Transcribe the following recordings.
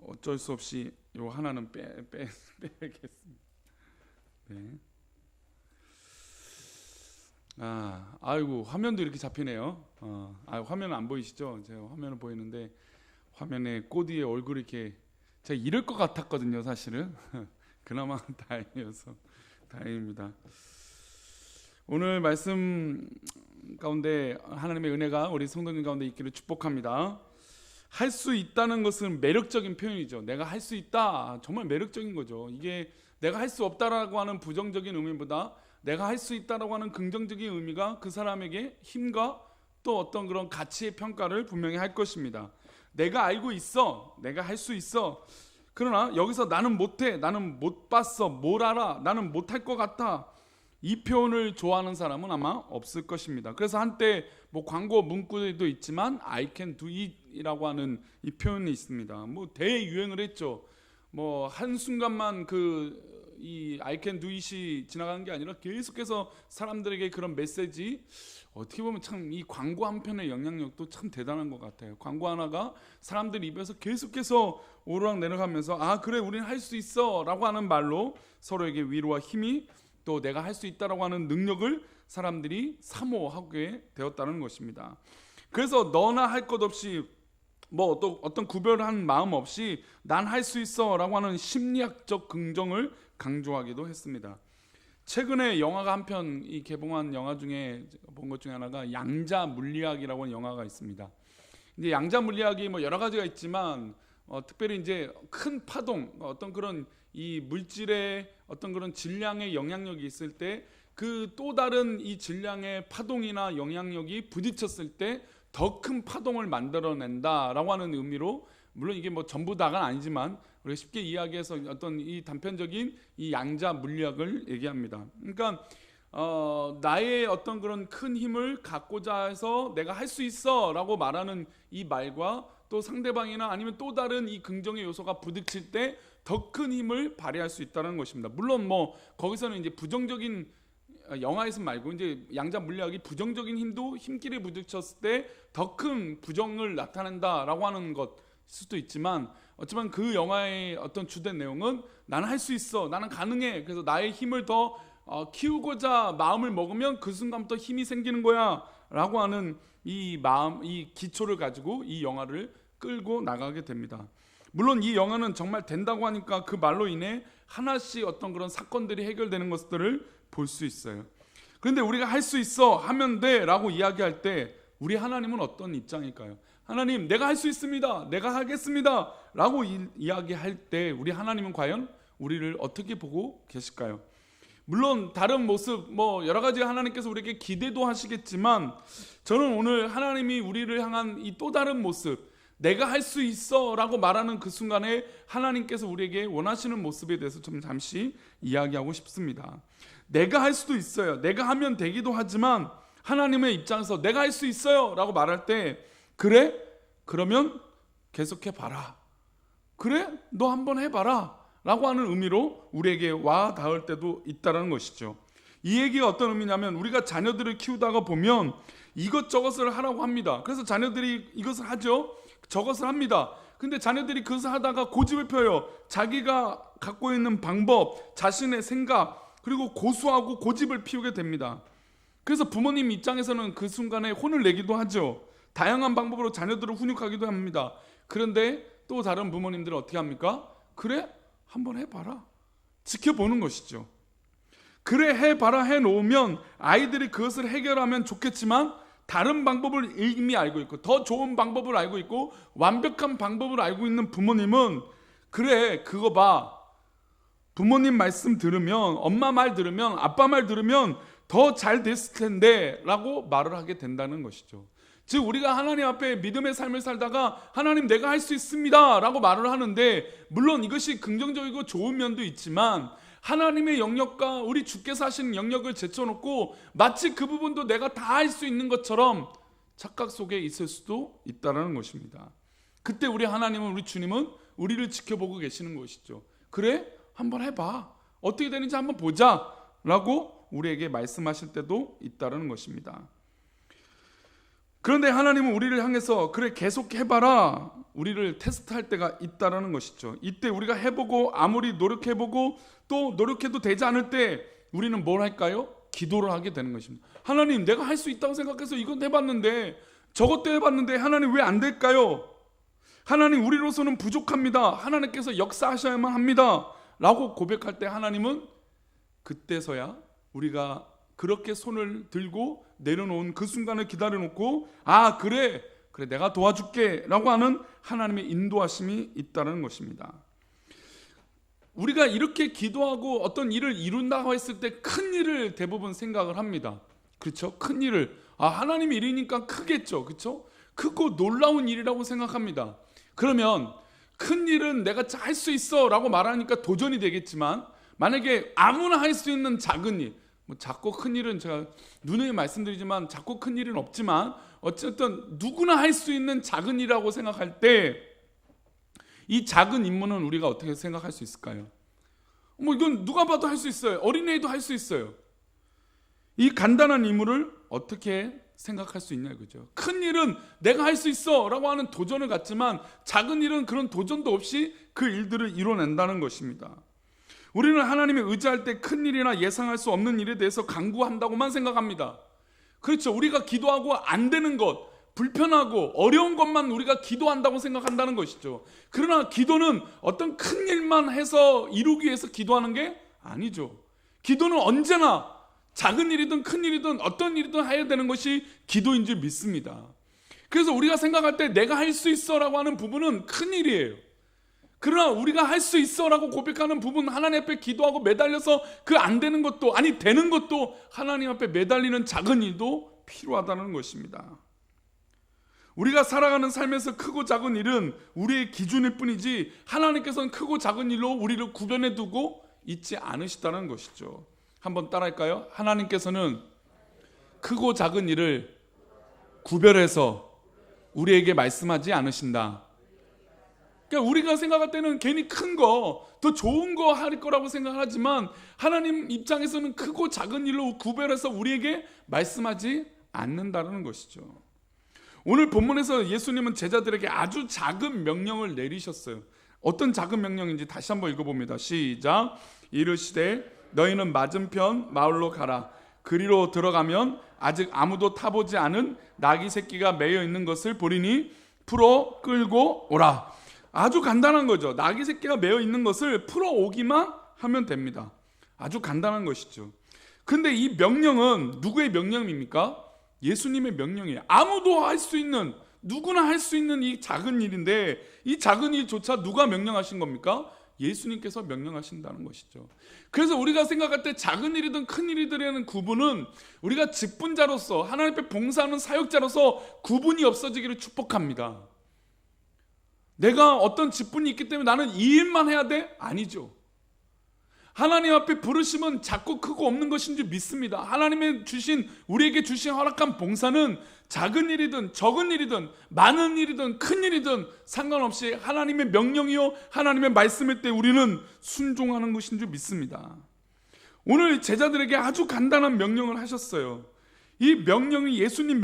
어쩔 수 없이 요 하나는 빼겠습니다. 네. 아이고 화면도 이렇게 잡히네요. 화면 안 보이시죠? 제가 화면은 보이는데 화면에 꼬디의 얼굴이 이렇게 제가 이럴 것 같았거든요, 사실은. 그나마 다행이어서 다행입니다. 오늘 말씀 가운데 하나님의 은혜가 우리 성도님 가운데 있기를 축복합니다. 할 수 있다는 것은 매력적인 표현이죠. 내가 할 수 있다, 정말 매력적인 거죠. 이게 내가 할 수 없다라고 하는 부정적인 의미보다 내가 할 수 있다라고 하는 긍정적인 의미가 그 사람에게 힘과 또 어떤 그런 가치의 평가를 분명히 할 것입니다. 내가 알고 있어, 내가 할 수 있어. 그러나 여기서 나는 못해, 나는 못 봤어, 뭘 알아, 나는 못할 것 같아, 이 표현을 좋아하는 사람은 아마 없을 것입니다. 그래서 한때 뭐 광고 문구도 있지만 I can do it이라고 하는 이 표현이 있습니다. 뭐 대유행을 했죠. 뭐 한순간만 이 I can do it이 지나가는 게 아니라 계속해서 사람들에게 그런 메시지, 어떻게 보면 참 이 광고 한 편의 영향력도 참 대단한 것 같아요. 광고 하나가 사람들 입에서 계속해서 오르락 내려가면서 그래 우리는 할 수 있어 라고 하는 말로 서로에게 위로와 힘이, 또 내가 할 수 있다라고 하는 능력을 사람들이 사모하게 되었다는 것입니다. 그래서 너나 할 것 없이 뭐 어떤 구별한 마음 없이 난 할 수 있어 라고 하는 심리학적 긍정을 강조하기도 했습니다. 최근에 영화가 한 편 개봉한 영화 중에 본 것 중에 하나가 양자 물리학이라고 하는 영화가 있습니다. 이제 양자 물리학이 뭐 여러 가지가 있지만 특별히 이제 큰 파동, 어떤 그런 이 물질의 어떤 그런 질량의 영향력이 있을 때 그 또 다른 이 질량의 파동이나 영향력이 부딪혔을 때 더 큰 파동을 만들어낸다라고 하는 의미로, 물론 이게 뭐 전부 다가 아니지만 우리가 쉽게 이야기해서 어떤 이 단편적인 이 양자 물리학을 얘기합니다. 그러니까 나의 어떤 그런 큰 힘을 갖고자 해서 내가 할 수 있어라고 말하는 이 말과 또 상대방이나 아니면 또 다른 이 긍정의 요소가 부딪힐 때 더 큰 힘을 발휘할 수 있다는 것입니다. 물론 뭐 거기서는 이제 부정적인, 영화에서 말고 이제 양자 물리학이 부정적인 힘도 힘끼리 부딪혔을 때 더 큰 부정을 나타낸다라고 하는 것 수도 있지만, 어쩌면 그 영화의 어떤 주된 내용은 나는 할 수 있어, 나는 가능해, 그래서 나의 힘을 더 키우고자 마음을 먹으면 그 순간부터 힘이 생기는 거야 라고 하는 이 마음, 이 기초를 가지고 이 영화를 끌고 나가게 됩니다. 물론 이 영화는 정말 된다고 하니까 그 말로 인해 하나씩 어떤 그런 사건들이 해결되는 것들을 볼 수 있어요. 그런데 우리가 할 수 있어, 하면 돼 라고 이야기할 때 우리 하나님은 어떤 입장일까요? 하나님, 내가 할 수 있습니다, 내가 하겠습니다 라고 이야기할 때 우리 하나님은 과연 우리를 어떻게 보고 계실까요? 물론 다른 모습, 뭐 여러 가지 하나님께서 우리에게 기대도 하시겠지만, 저는 오늘 하나님이 우리를 향한 이 또 다른 모습, 내가 할 수 있어 라고 말하는 그 순간에 하나님께서 우리에게 원하시는 모습에 대해서 좀 잠시 이야기하고 싶습니다. 내가 할 수도 있어요, 내가 하면 되기도 하지만, 하나님의 입장에서 내가 할 수 있어요 라고 말할 때, 그래? 그러면 계속해 봐라, 그래? 너 한번 해봐라 라고 하는 의미로 우리에게 와 닿을 때도 있다는 것이죠. 이 얘기가 어떤 의미냐면, 우리가 자녀들을 키우다가 보면 이것저것을 하라고 합니다. 그래서 자녀들이 이것을 하죠, 저것을 합니다. 근데 자녀들이 그것을 하다가 고집을 펴요. 자기가 갖고 있는 방법, 자신의 생각, 그리고 고수하고 고집을 피우게 됩니다. 그래서 부모님 입장에서는 그 순간에 혼을 내기도 하죠. 다양한 방법으로 자녀들을 훈육하기도 합니다. 그런데 또 다른 부모님들은 어떻게 합니까? 그래? 한번 해봐라, 지켜보는 것이죠. 그래, 해봐라 해놓으면 아이들이 그것을 해결하면 좋겠지만, 다른 방법을 이미 알고 있고 더 좋은 방법을 알고 있고 완벽한 방법을 알고 있는 부모님은, 그래 그거 봐, 부모님 말씀 들으면, 엄마 말 들으면, 아빠 말 들으면 더 잘 됐을 텐데 라고 말을 하게 된다는 것이죠. 즉 우리가 하나님 앞에 믿음의 삶을 살다가 하나님 내가 할 수 있습니다 라고 말을 하는데, 물론 이것이 긍정적이고 좋은 면도 있지만 하나님의 영역과 우리 주께서 하시는 영역을 제쳐놓고 마치 그 부분도 내가 다 할 수 있는 것처럼 착각 속에 있을 수도 있다는 것입니다. 그때 우리 하나님은, 우리 주님은 우리를 지켜보고 계시는 것이죠. 그래? 한번 해봐, 어떻게 되는지 한번 보자 라고 우리에게 말씀하실 때도 있다는 것입니다. 그런데 하나님은 우리를 향해서 그래 계속 해봐라, 우리를 테스트할 때가 있다라는 것이죠. 이때 우리가 해보고 아무리 노력해보고 또 노력해도 되지 않을 때 우리는 뭘 할까요? 기도를 하게 되는 것입니다. 하나님, 내가 할 수 있다고 생각해서 이건 해봤는데 저것도 해봤는데 하나님 왜 안 될까요? 하나님, 우리로서는 부족합니다. 하나님께서 역사하셔야만 합니다 라고 고백할 때 하나님은 그때서야 우리가 그렇게 손을 들고 내려놓은 그 순간을 기다려놓고 아 그래 내가 도와줄게 라고 하는 하나님의 인도하심이 있다는 것입니다. 우리가 이렇게 기도하고 어떤 일을 이룬다고 했을 때 큰 일을 대부분 생각을 합니다. 그렇죠? 큰 일을 하나님이 일이니까 크겠죠. 그렇죠? 크고 놀라운 일이라고 생각합니다. 그러면 큰 일은 내가 할 수 있어 라고 말하니까 도전이 되겠지만, 만약에 아무나 할 수 있는 작은 일, 작고 큰 일은 제가 누누이 말씀드리지만 작고 큰 일은 없지만 어쨌든 누구나 할 수 있는 작은 일이라고 생각할 때 이 작은 임무는 우리가 어떻게 생각할 수 있을까요? 이건 누가 봐도 할 수 있어요. 어린애도 할 수 있어요. 이 간단한 임무를 어떻게 생각할 수 있냐 이거죠. 큰 일은 내가 할 수 있어 라고 하는 도전을 갖지만 작은 일은 그런 도전도 없이 그 일들을 이뤄낸다는 것입니다. 우리는 하나님에 의지할 때 큰 일이나 예상할 수 없는 일에 대해서 간구한다고만 생각합니다. 그렇죠. 우리가 기도하고 안 되는 것, 불편하고 어려운 것만 우리가 기도한다고 생각한다는 것이죠. 그러나 기도는 어떤 큰 일만 해서 이루기 위해서 기도하는 게 아니죠. 기도는 언제나 작은 일이든 큰 일이든 어떤 일이든 해야 되는 것이 기도인 줄 믿습니다. 그래서 우리가 생각할 때 내가 할 수 있어 라고 하는 부분은 큰 일이에요. 그러나 우리가 할 수 있어 라고 고백하는 부분, 하나님 앞에 기도하고 매달려서 그 안 되는 것도, 아니 되는 것도 하나님 앞에 매달리는 작은 일도 필요하다는 것입니다. 우리가 살아가는 삶에서 크고 작은 일은 우리의 기준일 뿐이지 하나님께서는 크고 작은 일로 우리를 구별해 두고 있지 않으시다는 것이죠. 한번 따라할까요? 하나님께서는 크고 작은 일을 구별해서 우리에게 말씀하지 않으신다. 그러니까 우리가 생각할 때는 괜히 큰 거, 더 좋은 거 할 거라고 생각하지만 하나님 입장에서는 크고 작은 일로 구별해서 우리에게 말씀하지 않는다는 것이죠. 오늘 본문에서 예수님은 제자들에게 아주 작은 명령을 내리셨어요. 어떤 작은 명령인지 다시 한번 읽어봅니다. 시작. 이르시되 너희는 맞은편 마을로 가라. 그리로 들어가면 아직 아무도 타보지 않은 나귀 새끼가 매여 있는 것을 보리니 풀어 끌고 오라. 아주 간단한 거죠. 나귀 새끼가 매여 있는 것을 풀어 오기만 하면 됩니다. 아주 간단한 것이죠. 근데 이 명령은 누구의 명령입니까? 예수님의 명령이에요. 아무도 할 수 있는, 누구나 할 수 있는 이 작은 일인데 이 작은 일조차 누가 명령하신 겁니까? 예수님께서 명령하신다는 것이죠. 그래서 우리가 생각할 때 작은 일이든 큰 일이든 구분은 우리가 직분자로서 하나님 앞에 봉사하는 사역자로서 구분이 없어지기를 축복합니다. 내가 어떤 직분이 있기 때문에 나는 이 일만 해야 돼? 아니죠. 하나님 앞에 부르심은 작고 크고 없는 것인 줄 믿습니다. 하나님의 주신, 우리에게 주신 허락한 봉사는 작은 일이든 적은 일이든 많은 일이든 큰 일이든 상관없이 하나님의 명령이요 하나님의 말씀일 때 우리는 순종하는 것인 줄 믿습니다. 오늘 제자들에게 아주 간단한 명령을 하셨어요. 이 명령이 예수님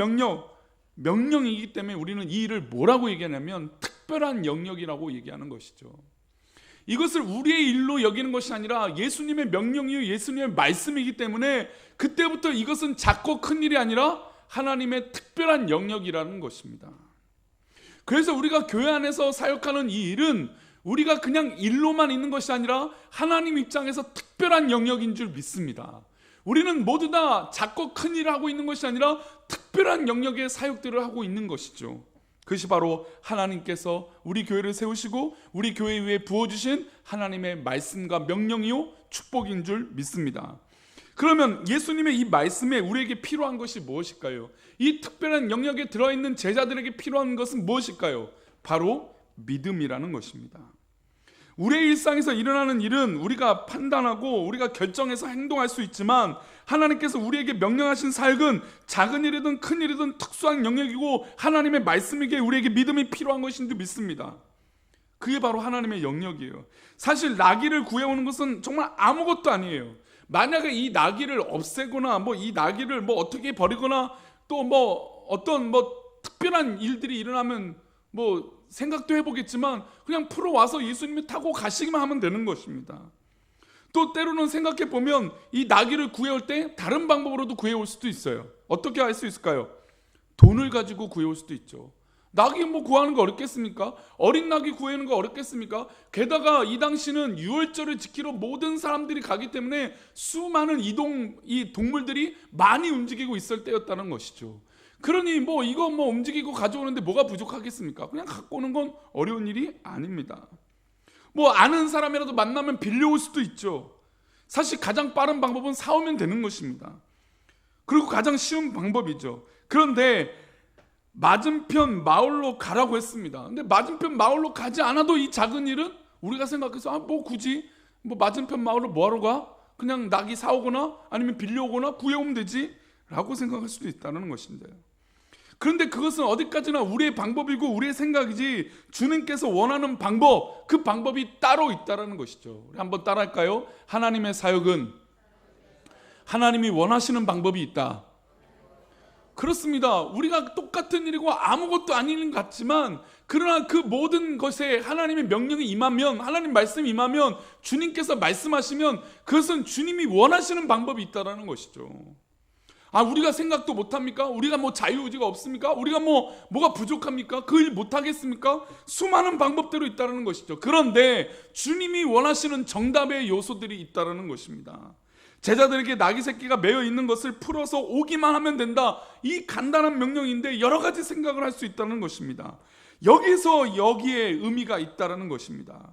명령이기 때문에 우리는 이 일을 뭐라고 얘기하냐면 특별한 영역이라고 얘기하는 것이죠. 이것을 우리의 일로 여기는 것이 아니라 예수님의 명령이요 예수님의 말씀이기 때문에 그때부터 이것은 작고 큰 일이 아니라 하나님의 특별한 영역이라는 것입니다. 그래서 우리가 교회 안에서 사역하는 이 일은 우리가 그냥 일로만 있는 것이 아니라 하나님 입장에서 특별한 영역인 줄 믿습니다. 우리는 모두 다 작고 큰 일을 하고 있는 것이 아니라 특별한 영역의 사역들을 하고 있는 것이죠. 그것이 바로 하나님께서 우리 교회를 세우시고 우리 교회 위에 부어주신 하나님의 말씀과 명령이요 축복인 줄 믿습니다. 그러면 예수님의 이 말씀에 우리에게 필요한 것이 무엇일까요? 이 특별한 영역에 들어있는 제자들에게 필요한 것은 무엇일까요? 바로 믿음이라는 것입니다. 우리의 일상에서 일어나는 일은 우리가 판단하고 우리가 결정해서 행동할 수 있지만 하나님께서 우리에게 명령하신 사역은 작은 일이든 큰 일이든 특수한 영역이고 하나님의 말씀에게 우리에게 믿음이 필요한 것인 줄 믿습니다. 그게 바로 하나님의 영역이에요. 사실 나귀를 구해오는 것은 정말 아무것도 아니에요. 만약에 이 나귀를 없애거나 이 나귀를 어떻게 버리거나 또 어떤 특별한 일들이 일어나면 뭐 생각도 해보겠지만 그냥 풀어와서 예수님이 타고 가시기만 하면 되는 것입니다. 또 때로는 생각해 보면 이 나귀를 구해올 때 다른 방법으로도 구해올 수도 있어요. 어떻게 할 수 있을까요? 돈을 가지고 구해올 수도 있죠. 나귀 뭐 구하는 거 어렵겠습니까? 어린 나귀 구하는 거 어렵겠습니까? 게다가 이 당시는 유월절을 지키러 모든 사람들이 가기 때문에 수많은 이 동물들이 많이 움직이고 있을 때였다는 것이죠. 그러니 뭐 이거 뭐 움직이고 가져오는데 뭐가 부족하겠습니까? 그냥 갖고 오는 건 어려운 일이 아닙니다. 뭐 아는 사람이라도 만나면 빌려올 수도 있죠. 사실 가장 빠른 방법은 사오면 되는 것입니다. 그리고 가장 쉬운 방법이죠. 그런데 맞은편 마을로 가라고 했습니다. 근데 맞은편 마을로 가지 않아도 이 작은 일은 우리가 생각해서 뭐 굳이 뭐 맞은편 마을로 뭐하러 가? 그냥 나귀 사오거나 아니면 빌려오거나 구해오면 되지 라고 생각할 수도 있다는 것입니다. 그런데 그것은 어디까지나 우리의 방법이고 우리의 생각이지 주님께서 원하는 방법, 그 방법이 따로 있다는 것이죠. 우리 한번 따라할까요? 하나님의 사역은 하나님이 원하시는 방법이 있다. 그렇습니다. 우리가 똑같은 일이고 아무것도 아닌 것 같지만 그러나 그 모든 것에 하나님의 명령이 임하면, 하나님 말씀이 임하면, 주님께서 말씀하시면 그것은 주님이 원하시는 방법이 있다는 것이죠. 우리가 생각도 못합니까? 우리가 뭐 자유의지가 없습니까? 우리가 뭐가 부족합니까? 그 일 못하겠습니까? 수많은 방법대로 있다는 것이죠. 그런데 주님이 원하시는 정답의 요소들이 있다는 것입니다. 제자들에게 나귀 새끼가 매여 있는 것을 풀어서 오기만 하면 된다. 이 간단한 명령인데 여러 가지 생각을 할 수 있다는 것입니다. 여기에 의미가 있다는 것입니다.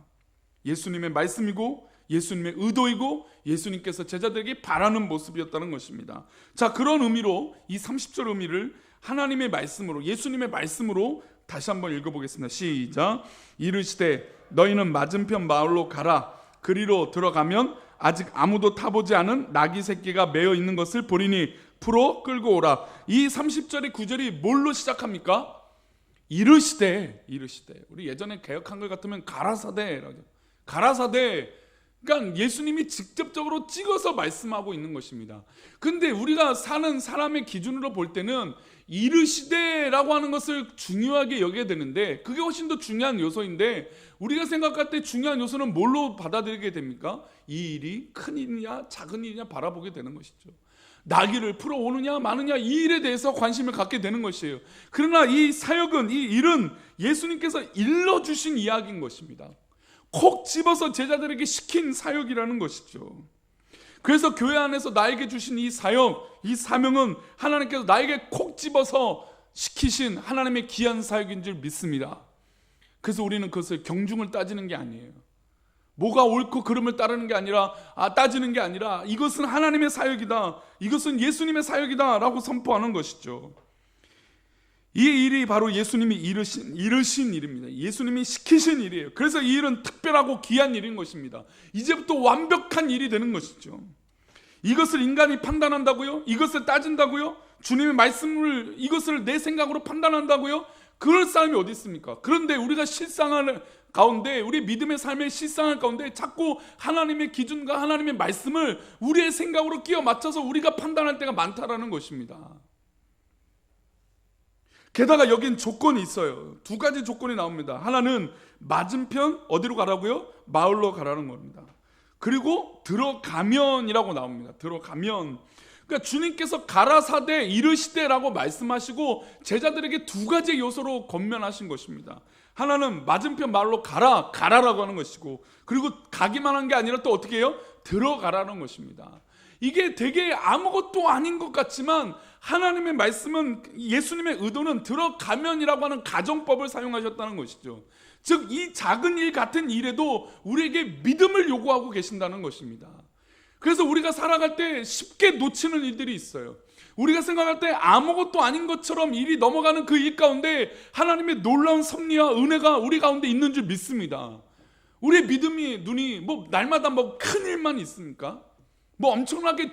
예수님의 말씀이고 예수님의 의도이고 예수님께서 제자들에게 바라는 모습이었다는 것입니다. 자, 그런 의미로 이 30절 의미를 하나님의 말씀으로, 예수님의 말씀으로 다시 한번 읽어보겠습니다. 시작. 이르시되 너희는 맞은편 마을로 가라. 그리로 들어가면 아직 아무도 타보지 않은 나귀 새끼가 매여 있는 것을 보리니 풀어 끌고 오라. 이 30절의 구절이 뭘로 시작합니까? 이르시되. 우리 예전에 개역 한글 같으면 가라사대라죠. 가라사대. 그러니까 예수님이 직접적으로 찍어서 말씀하고 있는 것입니다. 근데 우리가 사는 사람의 기준으로 볼 때는 이르시되라고 하는 것을 중요하게 여겨야 되는데 그게 훨씬 더 중요한 요소인데 우리가 생각할 때 중요한 요소는 뭘로 받아들이게 됩니까? 이 일이 큰 일이냐 작은 일이냐 바라보게 되는 것이죠. 나귀를 풀어오느냐 마느냐 이 일에 대해서 관심을 갖게 되는 것이에요. 그러나 이 사역은, 이 일은 예수님께서 일러주신 이야기인 것입니다. 콕 집어서 제자들에게 시킨 사역이라는 것이죠. 그래서 교회 안에서 나에게 주신 이 사역, 이 사명은 하나님께서 나에게 콕 집어서 시키신 하나님의 귀한 사역인 줄 믿습니다. 그래서 우리는 그것을 경중을 따지는 게 아니에요. 뭐가 옳고 그름을 따르는 게 아니라 따지는 게 아니라 이것은 하나님의 사역이다, 이것은 예수님의 사역이다 라고 선포하는 것이죠. 이 일이 바로 예수님이 이르신 일입니다. 예수님이 시키신 일이에요. 그래서 이 일은 특별하고 귀한 일인 것입니다. 이제부터 완벽한 일이 되는 것이죠. 이것을 인간이 판단한다고요? 이것을 따진다고요? 주님의 말씀을 이것을 내 생각으로 판단한다고요? 그럴 사람이 어디 있습니까? 그런데 우리가 실상을 가운데, 우리 믿음의 삶의 실상을 가운데 자꾸 하나님의 기준과 하나님의 말씀을 우리의 생각으로 끼워 맞춰서 우리가 판단할 때가 많다라는 것입니다. 게다가 여긴 조건이 있어요. 두 가지 조건이 나옵니다. 하나는 맞은편 어디로 가라고요? 마을로 가라는 겁니다. 그리고 들어가면이라고 나옵니다. 들어가면. 그러니까 주님께서 가라사대 이르시되라고 말씀하시고 제자들에게 두 가지 요소로 권면하신 것입니다. 하나는 맞은편 마을로 가라라고 하는 것이고, 그리고 가기만 한 게 아니라 또 어떻게 해요? 들어가라는 것입니다. 이게 되게 아무것도 아닌 것 같지만 하나님의 말씀은, 예수님의 의도는 들어가면이라고 하는 가정법을 사용하셨다는 것이죠. 즉 이 작은 일 같은 일에도 우리에게 믿음을 요구하고 계신다는 것입니다. 그래서 우리가 살아갈 때 쉽게 놓치는 일들이 있어요. 우리가 생각할 때 아무것도 아닌 것처럼 일이 넘어가는 그 일 가운데 하나님의 놀라운 섭리와 은혜가 우리 가운데 있는 줄 믿습니다. 우리의 믿음이 눈이 날마다 큰 일만 있습니까? 엄청나게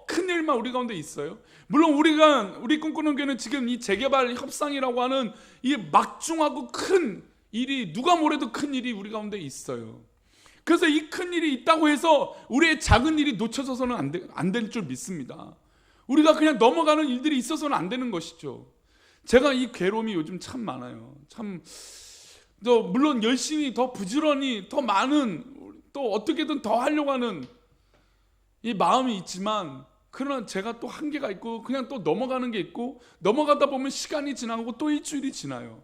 큰 일만 우리 가운데 있어요. 물론 우리 꿈꾸는 교회는 지금 이 재개발 협상이라고 하는 이 막중하고 큰 일이, 누가 뭐래도 큰 일이 우리 가운데 있어요. 그래서 이 큰 일이 있다고 해서 우리의 작은 일이 놓쳐져서는 안 될 줄 믿습니다. 우리가 그냥 넘어가는 일들이 있어서는 안 되는 것이죠. 제가 이 괴로움이 요즘 참 많아요. 참, 물론 열심히 더 부지런히 더 많은, 또 어떻게든 더 하려고 하는 이 마음이 있지만, 그러나 제가 또 한계가 있고 그냥 또 넘어가는 게 있고, 넘어가다 보면 시간이 지나고 또 일주일이 지나요.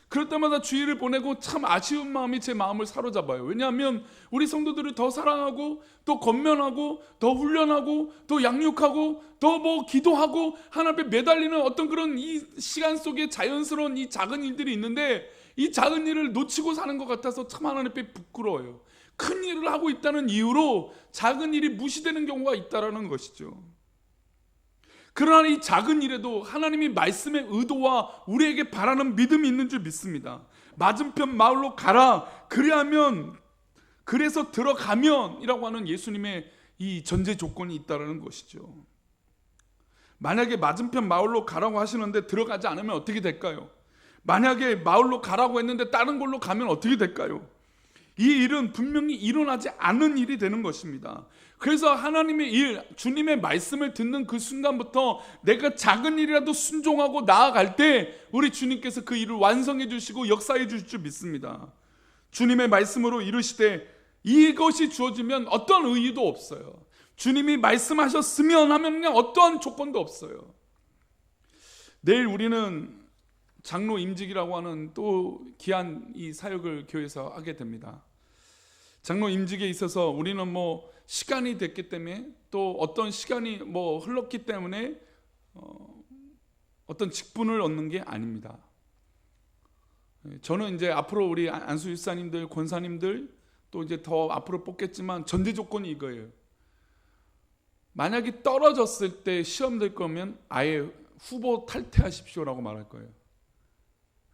그럴 때마다 주일을 보내고 참 아쉬운 마음이 제 마음을 사로잡아요. 왜냐하면 우리 성도들을 더 사랑하고 또 권면하고 더 훈련하고 더 양육하고 더 뭐 기도하고 하나님 앞에 매달리는 어떤 그런 이 시간 속에 자연스러운 이 작은 일들이 있는데, 이 작은 일을 놓치고 사는 것 같아서 참 하나님 앞에 부끄러워요. 큰 일을 하고 있다는 이유로 작은 일이 무시되는 경우가 있다는 것이죠. 그러나 이 작은 일에도 하나님이 말씀의 의도와 우리에게 바라는 믿음이 있는 줄 믿습니다. 맞은편 마을로 가라, 그래서 들어가면 이라고 하는 예수님의 이 전제 조건이 있다는 것이죠. 만약에 맞은편 마을로 가라고 하시는데 들어가지 않으면 어떻게 될까요? 만약에 마을로 가라고 했는데 다른 곳로 가면 어떻게 될까요? 이 일은 분명히 일어나지 않은 일이 되는 것입니다. 그래서 하나님의 일, 주님의 말씀을 듣는 그 순간부터 내가 작은 일이라도 순종하고 나아갈 때 우리 주님께서 그 일을 완성해 주시고 역사해 주실 줄 믿습니다. 주님의 말씀으로 이르시되 이것이 주어지면 어떤 의의도 없어요. 주님이 말씀하셨으면 하면 그냥 어떠한 조건도 없어요. 내일 우리는 장로 임직이라고 하는 또 귀한 이 사역을 교회에서 하게 됩니다. 장로 임직에 있어서 우리는 뭐 시간이 됐기 때문에, 또 어떤 시간이 뭐 흘렀기 때문에 어떤 직분을 얻는 게 아닙니다. 저는 이제 앞으로 우리 안수 일사님들, 권사님들 또 이제 더 앞으로 뽑겠지만 전제 조건이 이거예요. 만약에 떨어졌을 때 시험 될 거면 아예 후보 탈퇴하십시오라고 말할 거예요.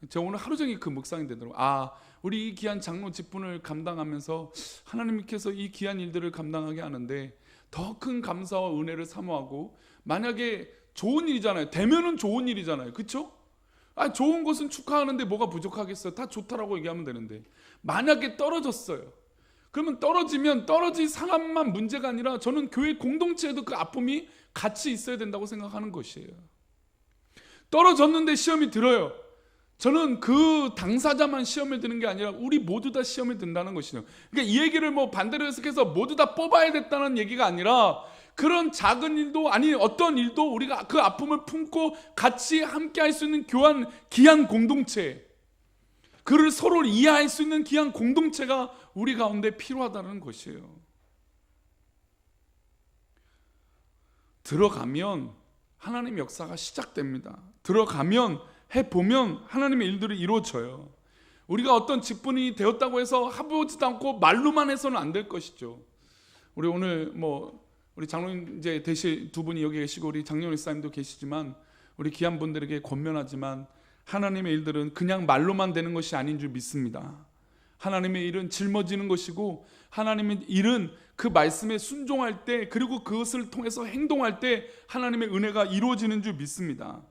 제가 오늘 하루 종일 그 묵상이 되더라고요. 우리 이 귀한 장로 직분을 감당하면서 하나님께서 이 귀한 일들을 감당하게 하는데 더 큰 감사와 은혜를 사모하고, 만약에 좋은 일이잖아요. 되면은 좋은 일이잖아요. 그렇죠? 좋은 것은 축하하는데 뭐가 부족하겠어요? 다 좋다라고 얘기하면 되는데, 만약에 떨어졌어요. 그러면 떨어진 사람만 문제가 아니라 저는 교회 공동체에도 그 아픔이 같이 있어야 된다고 생각하는 것이에요. 떨어졌는데 시험이 들어요. 저는 그 당사자만 시험을 드는 게 아니라 우리 모두 다 시험을 든다는 것이죠. 그러니까 이 얘기를 뭐 반대로 해석해서 모두 다 뽑아야 됐다는 얘기가 아니라, 그런 작은 일도 아니 어떤 일도 우리가 그 아픔을 품고 같이 함께 할 수 있는 귀한 공동체, 그를 서로 이해할 수 있는 귀한 공동체가 우리 가운데 필요하다는 것이에요. 들어가면 하나님의 역사가 시작됩니다. 들어가면 해보면 하나님의 일들이 이루어져요. 우리가 어떤 직분이 되었다고 해서 해보지도 않고 말로만 해서는 안 될 것이죠. 우리 오늘 우리 장로님 이제 대신 두 분이 여기 계시고 우리 장로님 일사님도 계시지만, 우리 귀한 분들에게 권면하지만 하나님의 일들은 그냥 말로만 되는 것이 아닌 줄 믿습니다. 하나님의 일은 짊어지는 것이고, 하나님의 일은 그 말씀에 순종할 때, 그리고 그것을 통해서 행동할 때 하나님의 은혜가 이루어지는 줄 믿습니다.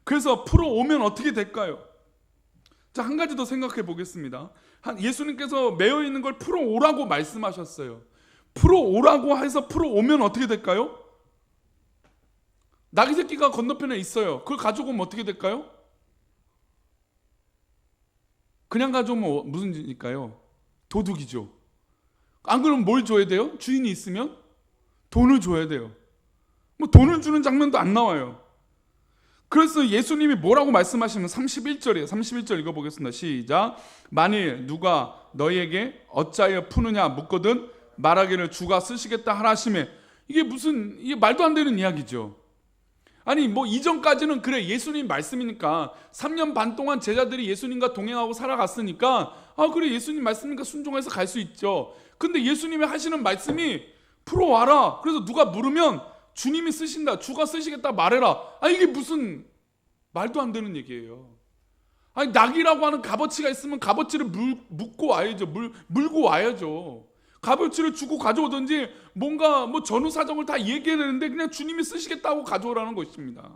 그래서 풀어오면 어떻게 될까요? 자, 한 가지 더 생각해 보겠습니다. 예수님께서 매여 있는 걸 풀어오라고 말씀하셨어요. 풀어오라고 해서 풀어오면 어떻게 될까요? 나귀 새끼가 건너편에 있어요. 그걸 가져오면 어떻게 될까요? 그냥 가져오면 무슨 일일까요? 도둑이죠. 안 그러면 뭘 줘야 돼요? 주인이 있으면 돈을 줘야 돼요. 돈을 주는 장면도 안 나와요. 그래서 예수님이 뭐라고 말씀하시면 31절이에요. 31절 읽어보겠습니다. 시작. 만일 누가 너희에게 어찌하여 푸느냐 묻거든 말하기를 주가 쓰시겠다 하라 하시매. 이게 말도 안 되는 이야기죠. 아니 이전까지는 그래, 예수님 말씀이니까 3년 반 동안 제자들이 예수님과 동행하고 살아갔으니까 그래, 예수님 말씀이니까 순종해서 갈 수 있죠. 근데 예수님이 하시는 말씀이 풀어와라. 그래서 누가 물으면 주님이 쓰신다, 주가 쓰시겠다 말해라. 이게 무슨 말도 안 되는 얘기예요. 낙이라고 하는 값어치가 있으면 값어치를 묻고 와야죠. 물고 와야죠. 값어치를 주고 가져오든지 뭔가 전후 사정을 다 얘기해야 되는데 그냥 주님이 쓰시겠다고 가져오라는 것입니다.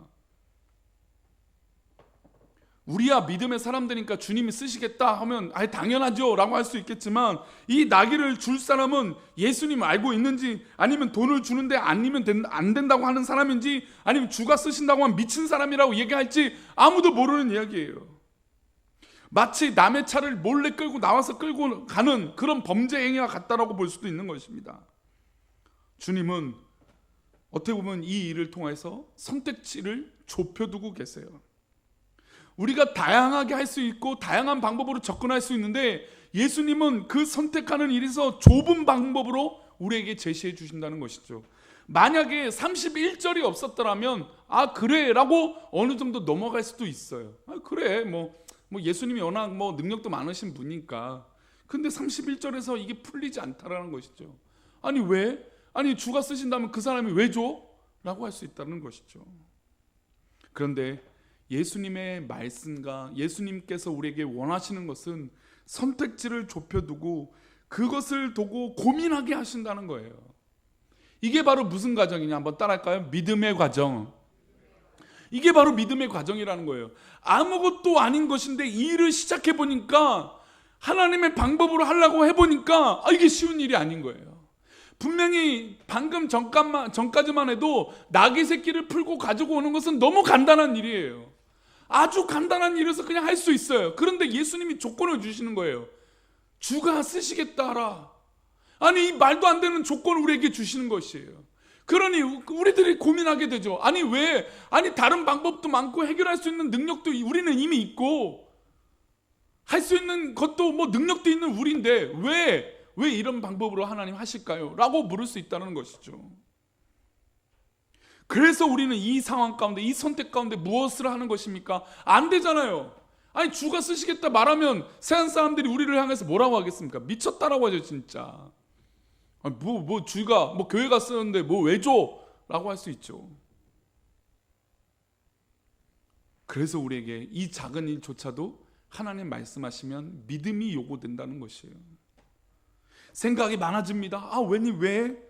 우리야 믿음의 사람들이니까 주님이 쓰시겠다 하면 아예 당연하죠 라고 할 수 있겠지만, 이 나귀를 줄 사람은 예수님 알고 있는지, 아니면 돈을 주는데 아니면 안 된다고 하는 사람인지, 아니면 주가 쓰신다고 하면 미친 사람이라고 얘기할지 아무도 모르는 이야기예요. 마치 남의 차를 몰래 끌고 나와서 끌고 가는 그런 범죄 행위와 같다라고 볼 수도 있는 것입니다. 주님은 어떻게 보면 이 일을 통해서 선택지를 좁혀두고 계세요. 우리가 다양하게 할 수 있고 다양한 방법으로 접근할 수 있는데, 예수님은 그 선택하는 일에서 좁은 방법으로 우리에게 제시해 주신다는 것이죠. 만약에 31절이 없었더라면 아 그래 라고 어느 정도 넘어갈 수도 있어요. 아 그래 뭐 예수님이 워낙 능력도 많으신 분이니까. 근데 31절에서 이게 풀리지 않다라는 것이죠. 아니 왜? 아니 주가 쓰신다면 그 사람이 왜 줘? 라고 할 수 있다는 것이죠. 그런데 예수님의 말씀과 예수님께서 우리에게 원하시는 것은 선택지를 좁혀두고 그것을 두고 고민하게 하신다는 거예요. 이게 바로 무슨 과정이냐 한번 따라할까요? 믿음의 과정. 이게 바로 믿음의 과정이라는 거예요. 아무것도 아닌 것인데 이 일을 시작해 보니까, 하나님의 방법으로 하려고 해보니까 이게 쉬운 일이 아닌 거예요. 분명히 방금 전까지만 해도 나귀 새끼를 풀고 가지고 오는 것은 너무 간단한 일이에요. 아주 간단한 일에서 그냥 할 수 있어요. 그런데 예수님이 조건을 주시는 거예요. 주가 쓰시겠다 하라. 아니 이 말도 안 되는 조건을 우리에게 주시는 것이에요. 그러니 우리들이 고민하게 되죠. 아니 왜? 아니 다른 방법도 많고 해결할 수 있는 능력도 우리는 이미 있고 할 수 있는 것도 능력도 있는 우리인데 왜 이런 방법으로 하나님 하실까요? 라고 물을 수 있다는 것이죠. 그래서 우리는 이 상황 가운데, 이 선택 가운데 무엇을 하는 것입니까? 안 되잖아요. 아니 주가 쓰시겠다 말하면 세상 사람들이 우리를 향해서 뭐라고 하겠습니까? 미쳤다라고 하죠 진짜. 주가 교회가 쓰는데 왜 줘? 라고 할 수 있죠. 그래서 우리에게 이 작은 일조차도 하나님 말씀하시면 믿음이 요구된다는 것이에요. 생각이 많아집니다. 왜?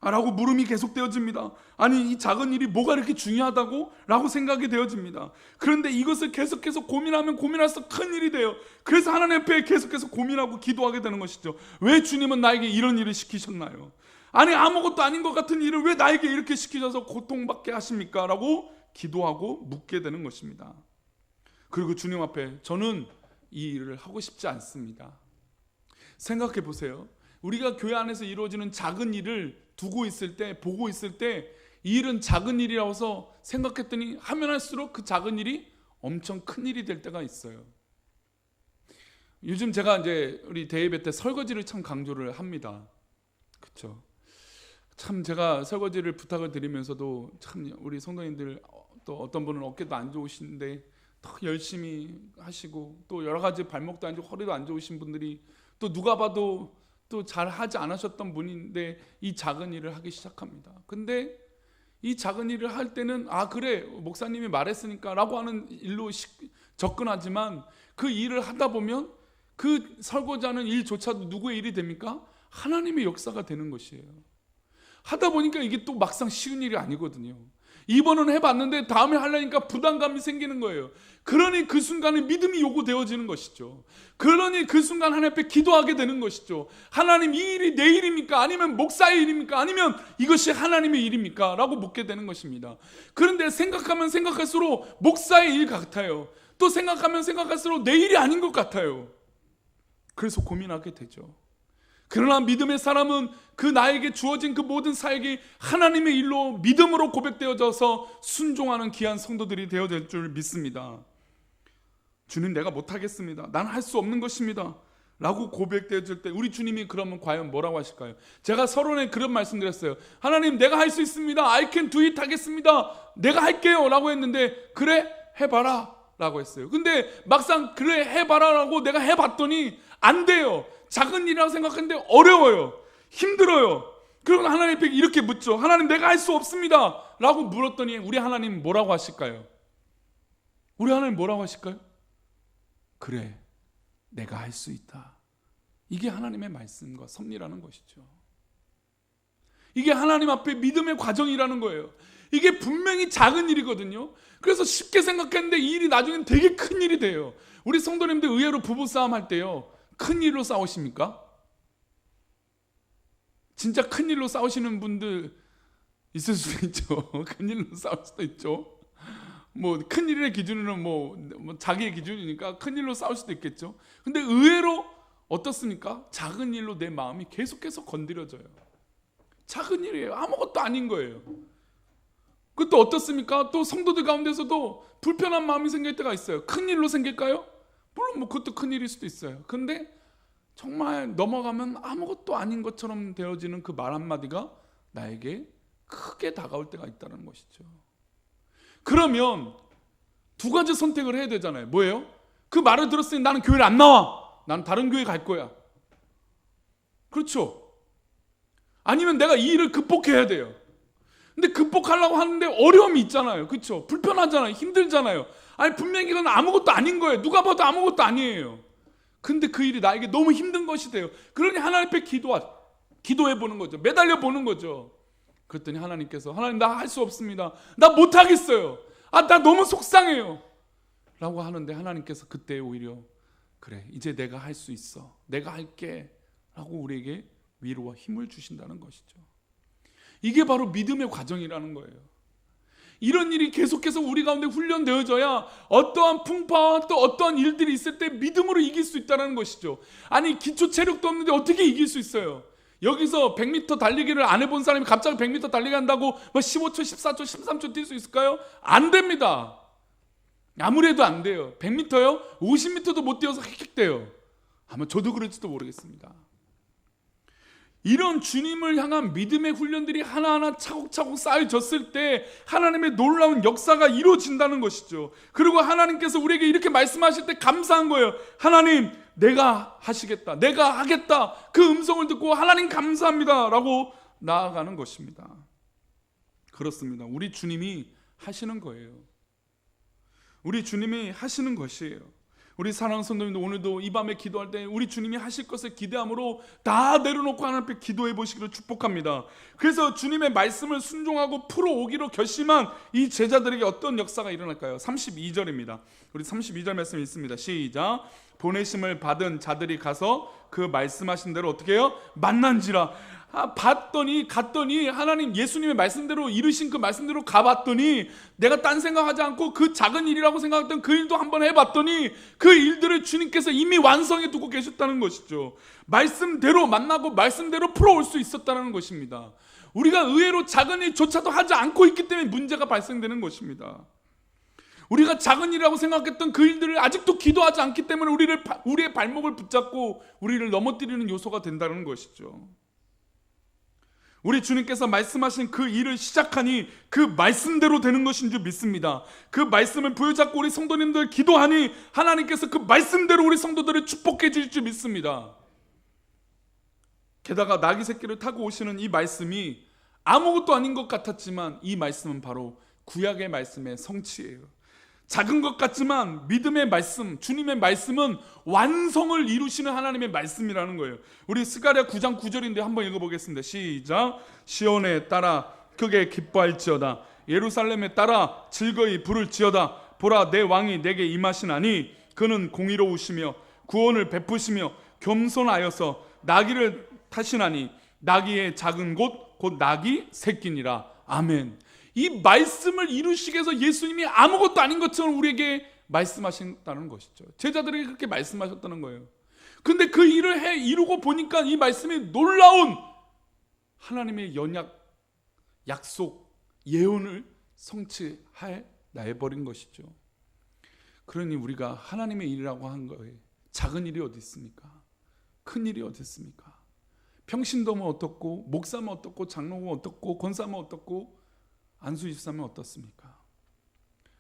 라고 물음이 계속되어집니다. 아니 이 작은 일이 뭐가 이렇게 중요하다고? 라고 생각이 되어집니다. 그런데 이것을 계속해서 고민하면 고민할수록 큰 일이 돼요. 그래서 하나님 앞에 계속해서 고민하고 기도하게 되는 것이죠. 왜 주님은 나에게 이런 일을 시키셨나요? 아니 아무것도 아닌 것 같은 일을 왜 나에게 이렇게 시키셔서 고통받게 하십니까? 라고 기도하고 묻게 되는 것입니다. 그리고 주님 앞에 저는 이 일을 하고 싶지 않습니다. 생각해 보세요. 우리가 교회 안에서 이루어지는 작은 일을 두고 있을 때, 보고 있을 때 이 일은 작은 일이라서 생각했더니 하면 할수록 그 작은 일이 엄청 큰 일이 될 때가 있어요. 요즘 제가 이제 우리 대예배 때 설거지를 참 강조를 합니다. 그렇죠? 참 제가 설거지를 부탁을 드리면서도 참 우리 성도님들 또 어떤 분은 어깨도 안 좋으신데 더 열심히 하시고, 또 여러 가지 발목도 안 좋고 허리도 안 좋으신 분들이 또 누가 봐도 또 잘 하지 않으셨던 분인데 이 작은 일을 하기 시작합니다. 근데 이 작은 일을 할 때는 그래 목사님이 말했으니까 라고 하는 일로 접근하지만, 그 일을 하다 보면 그 설거지하는 일조차도 누구의 일이 됩니까? 하나님의 역사가 되는 것이에요. 하다 보니까 이게 또 막상 쉬운 일이 아니거든요. 이번은 해봤는데 다음에 하려니까 부담감이 생기는 거예요. 그러니 그 순간에 믿음이 요구되어지는 것이죠. 그러니 그 순간 하나님 앞에 기도하게 되는 것이죠. 하나님 이 일이 내 일입니까? 아니면 목사의 일입니까? 아니면 이것이 하나님의 일입니까? 라고 묻게 되는 것입니다. 그런데 생각하면 생각할수록 목사의 일 같아요. 또 생각하면 생각할수록 내 일이 아닌 것 같아요. 그래서 고민하게 되죠. 그러나 믿음의 사람은 그 나에게 주어진 그 모든 사역이 하나님의 일로 믿음으로 고백되어져서 순종하는 귀한 성도들이 되어질 줄 믿습니다. 주님 내가 못하겠습니다. 난 할 수 없는 것입니다. 라고 고백되어질 때 우리 주님이 그러면 과연 뭐라고 하실까요? 제가 서론에 그런 말씀드렸어요. 하나님 내가 할 수 있습니다. I can do it 하겠습니다. 내가 할게요 라고 했는데 그래 해봐라 라고 했어요. 근데 막상 그래 해봐라 라고 내가 해봤더니 안 돼요. 작은 일이라고 생각하는데 어려워요. 힘들어요. 그러면 하나님께 이렇게 묻죠. 하나님 내가 할 수 없습니다 라고 물었더니 우리 하나님 뭐라고 하실까요? 우리 하나님 뭐라고 하실까요? 그래 내가 할 수 있다. 이게 하나님의 말씀과 섭리라는 것이죠. 이게 하나님 앞에 믿음의 과정이라는 거예요. 이게 분명히 작은 일이거든요. 그래서 쉽게 생각했는데 이 일이 나중엔 되게 큰 일이 돼요. 우리 성도님들 의외로 부부싸움 할 때요, 큰 일로 싸우십니까? 진짜 큰 일로 싸우시는 분들 있을 수도 있죠. 큰 일로 싸울 수도 있죠. 뭐 큰 일의 기준으로는 뭐 자기의 기준이니까 큰 일로 싸울 수도 있겠죠. 근데 의외로 어떻습니까? 작은 일로 내 마음이 계속해서 건드려져요. 작은 일이에요. 아무것도 아닌 거예요. 그것도 어떻습니까? 또 성도들 가운데서도 불편한 마음이 생길 때가 있어요. 큰 일로 생길까요? 물론 뭐 그것도 큰 일일 수도 있어요. 근데 정말 넘어가면 아무것도 아닌 것처럼 되어지는 그 말 한마디가 나에게 크게 다가올 때가 있다는 것이죠. 그러면 두 가지 선택을 해야 되잖아요. 뭐예요? 그 말을 들었으니 나는 교회를 안 나와. 나는 다른 교회 갈 거야. 그렇죠? 아니면 내가 이 일을 극복해야 돼요. 근데 극복하려고 하는데 어려움이 있잖아요. 그렇죠? 불편하잖아요. 힘들잖아요. 아니 분명히 이건 아무것도 아닌 거예요. 누가 봐도 아무것도 아니에요. 근데 그 일이 나에게 너무 힘든 것이 돼요. 그러니 하나님 앞에 기도해 보는 거죠. 매달려 보는 거죠. 그랬더니 하나님께서, 하나님 나 할 수 없습니다. 나 못하겠어요. 나 너무 속상해요. 라고 하는데 하나님께서 그때 오히려 그래, 이제 내가 할 수 있어. 내가 할게. 라고 우리에게 위로와 힘을 주신다는 것이죠. 이게 바로 믿음의 과정이라는 거예요. 이런 일이 계속해서 우리 가운데 훈련되어져야 어떠한 풍파와 또 어떠한 일들이 있을 때 믿음으로 이길 수 있다는 것이죠. 아니 기초 체력도 없는데 어떻게 이길 수 있어요? 여기서 100m 달리기를 안 해본 사람이 갑자기 100m 달리기 한다고 15초, 14초, 13초 뛸 수 있을까요? 안 됩니다. 아무래도 안 돼요. 100m요? 50m도 못 뛰어서 헥헥대요. 아마 저도 그럴지도 모르겠습니다. 이런 주님을 향한 믿음의 훈련들이 하나하나 차곡차곡 쌓여졌을 때 하나님의 놀라운 역사가 이루어진다는 것이죠. 그리고 하나님께서 우리에게 이렇게 말씀하실 때 감사한 거예요. 하나님, 내가 하시겠다. 내가 하겠다. 그 음성을 듣고 하나님 감사합니다. 라고 나아가는 것입니다. 그렇습니다. 우리 주님이 하시는 거예요. 우리 주님이 하시는 것이에요. 우리 사랑하는 성도님들, 오늘도 이 밤에 기도할 때 우리 주님이 하실 것을 기대함으로 다 내려놓고 하나님 앞에 기도해 보시기를 축복합니다. 그래서 주님의 말씀을 순종하고 풀어오기로 결심한 이 제자들에게 어떤 역사가 일어날까요? 32절입니다. 우리 32절 말씀이 있습니다. 시작. 보내심을 받은 자들이 가서 그 말씀하신 대로 어떻게 해요? 만난지라. 갔더니 하나님 예수님의 말씀대로 이르신 그 말씀대로 가봤더니 내가 딴 생각하지 않고 그 작은 일이라고 생각했던 그 일도 한번 해봤더니 그 일들을 주님께서 이미 완성해 두고 계셨다는 것이죠. 말씀대로 만나고 말씀대로 풀어올 수 있었다는 것입니다. 우리가 의외로 작은 일조차도 하지 않고 있기 때문에 문제가 발생되는 것입니다. 우리가 작은 일이라고 생각했던 그 일들을 아직도 기도하지 않기 때문에 우리의 발목을 붙잡고 우리를 넘어뜨리는 요소가 된다는 것이죠. 우리 주님께서 말씀하신 그 일을 시작하니 그 말씀대로 되는 것인 줄 믿습니다. 그 말씀을 부여잡고 우리 성도님들 기도하니 하나님께서 그 말씀대로 우리 성도들을 축복해 주실 줄 믿습니다. 게다가 나귀 새끼를 타고 오시는 이 말씀이 아무것도 아닌 것 같았지만 이 말씀은 바로 구약의 말씀의 성취예요. 작은 것 같지만 믿음의 말씀, 주님의 말씀은 완성을 이루시는 하나님의 말씀이라는 거예요. 우리 스가랴 9장 9절인데 한번 읽어보겠습니다. 시작. 시온에 따라 크게 기뻐할지어다. 예루살렘에 따라 즐거이 부를지어다. 보라, 내 왕이 내게 임하시나니 그는 공의로우시며 구원을 베푸시며 겸손하여서 나귀를 타시나니 나귀의 작은 곳 곧 나귀 새끼니라. 아멘. 이 말씀을 이루시기 위해서 예수님이 아무것도 아닌 것처럼 우리에게 말씀하신다는 것이죠. 제자들에게 그렇게 말씀하셨다는 거예요. 근데 그 일을 이루고 보니까 이 말씀이 놀라운 하나님의 연약, 약속, 예언을 성취해 내버린 것이죠. 그러니 우리가 하나님의 일이라고 한 거에 작은 일이 어디 있습니까? 큰 일이 어디 있습니까? 평신도면 어떻고, 목사면 어떻고, 장로면 어떻고, 권사면 어떻고, 안수집사면 어떻습니까?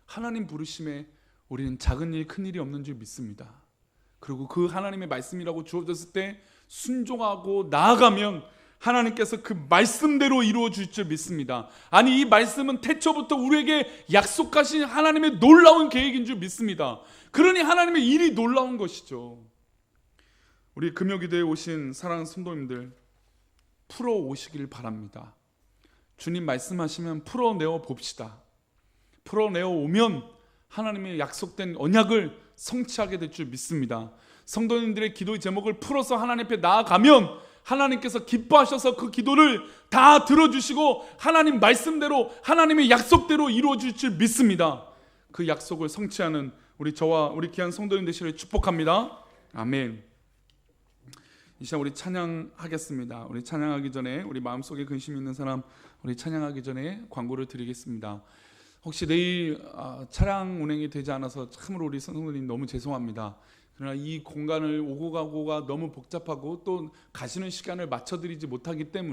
하나님 부르심에 우리는 작은 일, 큰 일이 없는 줄 믿습니다. 그리고 그 하나님의 말씀이라고 주어졌을 때 순종하고 나아가면 하나님께서 그 말씀대로 이루어 주실 줄 믿습니다. 아니, 이 말씀은 태초부터 우리에게 약속하신 하나님의 놀라운 계획인 줄 믿습니다. 그러니 하나님의 일이 놀라운 것이죠. 우리 금요기도에 오신 사랑하는 성도님들, 풀어 오시길 바랍니다. 주님 말씀하시면 풀어내어 봅시다. 풀어내어 오면 하나님의 약속된 언약을 성취하게 될 줄 믿습니다. 성도님들의 기도의 제목을 풀어서 하나님 앞에 나아가면 하나님께서 기뻐하셔서 그 기도를 다 들어주시고 하나님 말씀대로 하나님의 약속대로 이루어질 줄 믿습니다. 그 약속을 성취하는 저와 우리 귀한 성도님 되시기를 축복합니다. 아멘. 이 시간 우리 찬양하겠습니다. 우리 찬양하기 전에 우리 마음속에 근심 있는 사람 우리 찬양하기 전에 광고를 드리겠습니다. 혹시 내일 차량 운행이 되지 않아서 참으로 우리 성도님 너무 죄송합니다. 그러나 이 공간을 오고 가고가 너무 복잡하고 또 가시는 시간을 맞춰드리지 못하기 때문에